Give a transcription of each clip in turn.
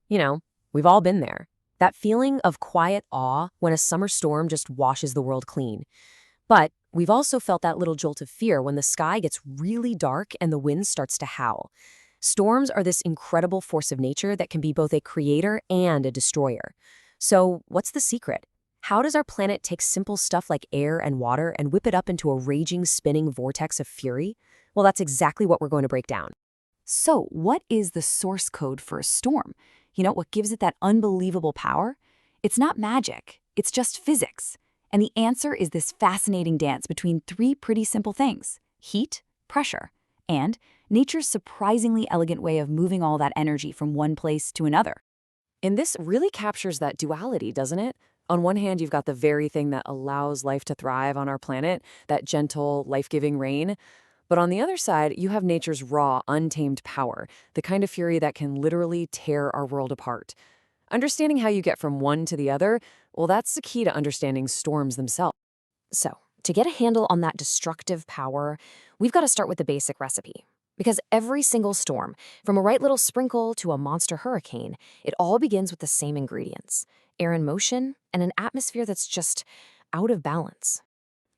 You know, we've all been there. That feeling of quiet awe when a summer storm just washes the world clean. But we've also felt that little jolt of fear when the sky gets really dark and the wind starts to howl. Storms are this incredible force of nature that can be both a creator and a destroyer. So, what's the secret? How does our planet take simple stuff like air and water and whip it up into a raging, spinning vortex of fury? Well, that's exactly what we're going to break down. So, what is the source code for a storm? What gives it that unbelievable power? It's not magic, it's just physics. And the answer is this fascinating dance between three pretty simple things: heat, pressure, and nature's surprisingly elegant way of moving all that energy from one place to another. And this really captures that duality, doesn't it? On one hand, you've got the very thing that allows life to thrive on our planet, that gentle, life-giving rain. But on the other side, you have nature's raw, untamed power, the kind of fury that can literally tear our world apart. Understanding how you get from one to the other, well, that's the key to understanding storms themselves. So, to get a handle on that destructive power, we've got to start with the basic recipe. Because every single storm, from a right little sprinkle to a monster hurricane, it all begins with the same ingredients: air in motion and an atmosphere that's just out of balance.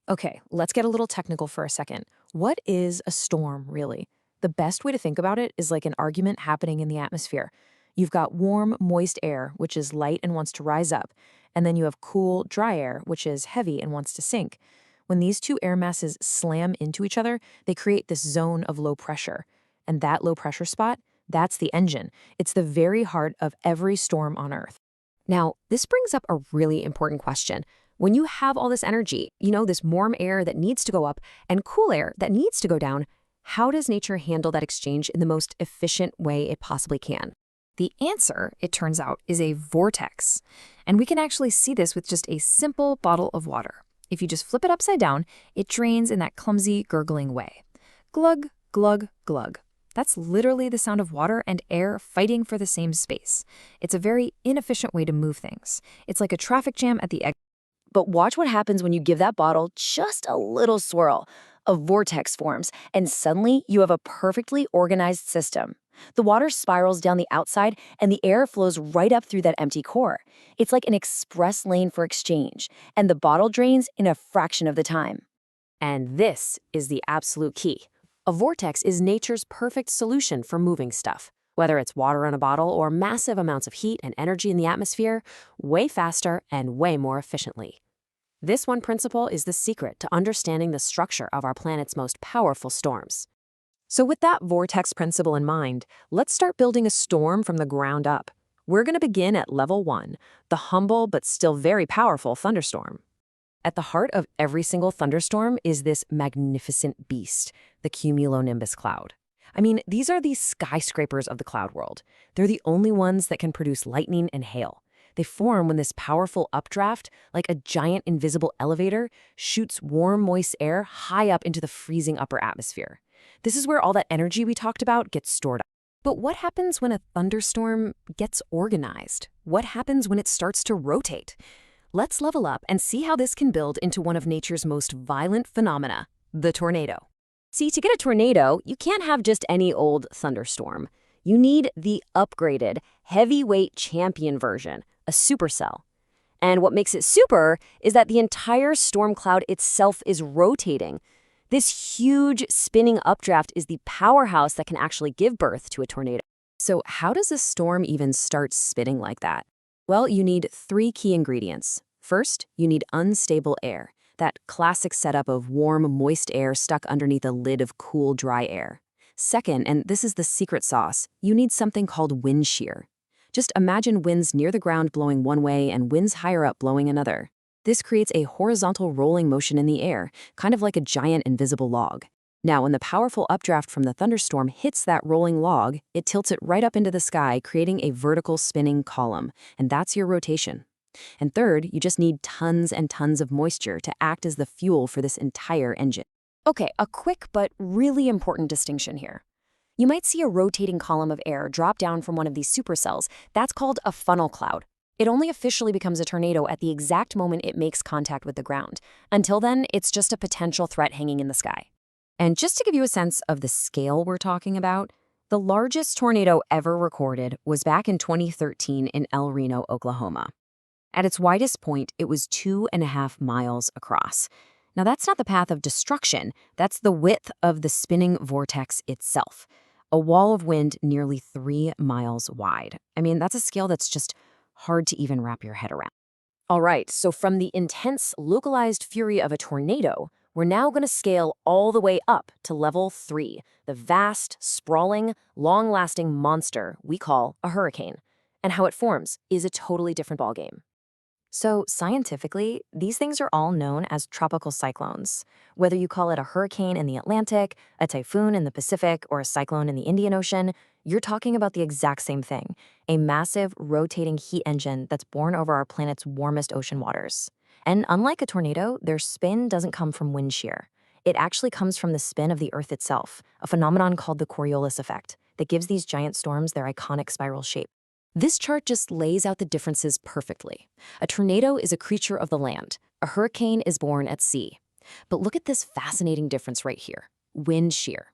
Okay, let's get a little technical for a second. What is a storm, really? The best way to think about it is like an argument happening in the atmosphere. You've got warm, moist air, which is light and wants to rise up, and then you have cool, dry air, which is heavy and wants to sink. When these two air masses slam into each other, they create this zone of low pressure. And that low pressure spot, that's the engine. It's the very heart of every storm on Earth. Now, this brings up a really important question. When you have all this energy, this warm air that needs to go up and cool air that needs to go down, how does nature handle that exchange in the most efficient way it possibly can? The answer, it turns out, is a vortex. And we can actually see this with just a simple bottle of water. If you just flip it upside down, it drains in that clumsy, gurgling way. Glug, glug, glug. That's literally the sound of water and air fighting for the same space. It's a very inefficient way to move things. It's like a traffic jam at the exit. But watch what happens when you give that bottle just a little swirl. A vortex forms, and suddenly you have a perfectly organized system. The water spirals down the outside, and the air flows right up through that empty core. It's like an express lane for exchange, and the bottle drains in a fraction of the time. And this is the absolute key. A vortex is nature's perfect solution for moving stuff. Whether it's water in a bottle or massive amounts of heat and energy in the atmosphere, way faster and way more efficiently. This one principle is the secret to understanding the structure of our planet's most powerful storms. So with that vortex principle in mind, let's start building a storm from the ground up. We're going to begin at level 1, the humble but still very powerful thunderstorm. At the heart of every single thunderstorm is this magnificent beast, the cumulonimbus cloud. I mean, these are the skyscrapers of the cloud world. They're the only ones that can produce lightning and hail. They form when this powerful updraft, like a giant invisible elevator, shoots warm, moist air high up into the freezing upper atmosphere. This is where all that energy we talked about gets stored up. But what happens when a thunderstorm gets organized? What happens when it starts to rotate? Let's level up and see how this can build into one of nature's most violent phenomena, the tornado. See, to get a tornado, you can't have just any old thunderstorm. You need the upgraded, heavyweight champion version, a supercell. And what makes it super is that the entire storm cloud itself is rotating. This huge spinning updraft is the powerhouse that can actually give birth to a tornado. So how does a storm even start spinning like that? Well, you need 3 key ingredients. First, you need unstable air, that classic setup of warm, moist air stuck underneath a lid of cool, dry air. Second, and this is the secret sauce, you need something called wind shear. Just imagine winds near the ground blowing one way and winds higher up blowing another. This creates a horizontal rolling motion in the air, kind of like a giant invisible log. Now, when the powerful updraft from the thunderstorm hits that rolling log, it tilts it right up into the sky, creating a vertical spinning column, and that's your rotation. And third, you just need tons and tons of moisture to act as the fuel for this entire engine. Okay, a quick but really important distinction here. You might see a rotating column of air drop down from one of these supercells. That's called a funnel cloud. It only officially becomes a tornado at the exact moment it makes contact with the ground. Until then, it's just a potential threat hanging in the sky. And just to give you a sense of the scale we're talking about, The largest tornado ever recorded was back in 2013 in El Reno, Oklahoma. At its widest point, it was 2.5 miles across. Now, that's not the path of destruction, that's the width of the spinning vortex itself. A wall of wind nearly 3 miles wide. I mean, that's a scale that's just hard to even wrap your head around. All right, so from the intense, localized fury of a tornado, we're now going to scale all the way up to level 3, the vast, sprawling, long-lasting monster we call a hurricane. And how it forms is a totally different ballgame. So, scientifically, these things are all known as tropical cyclones. Whether you call it a hurricane in the Atlantic, a typhoon in the Pacific, or a cyclone in the Indian Ocean, you're talking about the exact same thing, a massive, rotating heat engine that's born over our planet's warmest ocean waters. And unlike a tornado, their spin doesn't come from wind shear. It actually comes from the spin of the Earth itself, a phenomenon called the Coriolis effect that gives these giant storms their iconic spiral shape. This chart just lays out the differences perfectly. A tornado is a creature of the land. A hurricane is born at sea. But look at this fascinating difference right here, wind shear.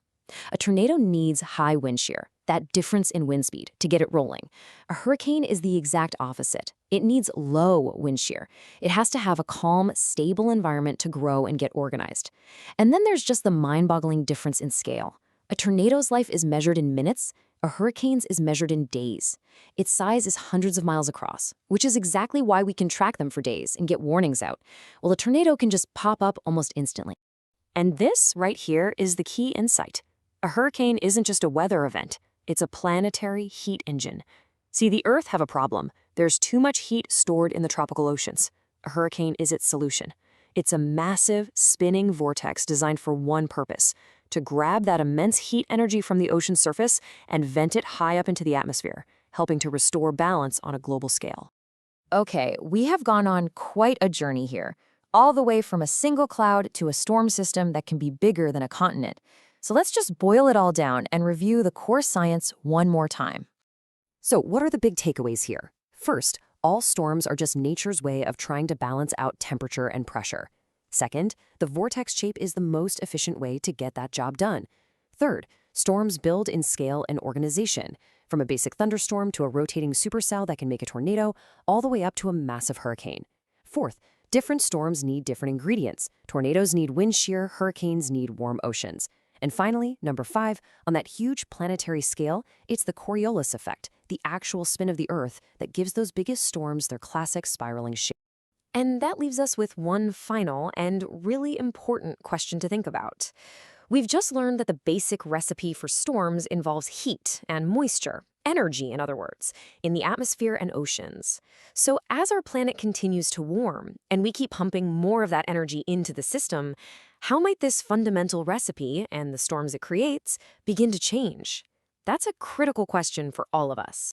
A tornado needs high wind shear, that difference in wind speed, to get it rolling. A hurricane is the exact opposite. It needs low wind shear. It has to have a calm, stable environment to grow and get organized. And then there's just the mind-boggling difference in scale. A tornado's life is measured in minutes. A hurricane's is measured in days. Its size is hundreds of miles across, which is exactly why we can track them for days and get warnings out. Well, a tornado can just pop up almost instantly. And this right here is the key insight. A hurricane isn't just a weather event. It's a planetary heat engine. See, the Earth have a problem. There's too much heat stored in the tropical oceans. A hurricane is its solution. It's a massive, spinning vortex designed for one purpose: to grab that immense heat energy from the ocean surface and vent it high up into the atmosphere, helping to restore balance on a global scale. Okay, we have gone on quite a journey here, all the way from a single cloud to a storm system that can be bigger than a continent. So let's just boil it all down and review the core science one more time. So what are the big takeaways here? First, all storms are just nature's way of trying to balance out temperature and pressure. Second, the vortex shape is the most efficient way to get that job done. Third, storms build in scale and organization, from a basic thunderstorm to a rotating supercell that can make a tornado, all the way up to a massive hurricane. Fourth, different storms need different ingredients. Tornadoes need wind shear, hurricanes need warm oceans. And finally, number 5, on that huge planetary scale, it's the Coriolis effect, the actual spin of the Earth that gives those biggest storms their classic spiraling shape. And that leaves us with one final and really important question to think about. We've just learned that the basic recipe for storms involves heat and moisture, energy in other words, in the atmosphere and oceans. So as our planet continues to warm and we keep pumping more of that energy into the system, how might this fundamental recipe and the storms it creates begin to change? That's a critical question for all of us.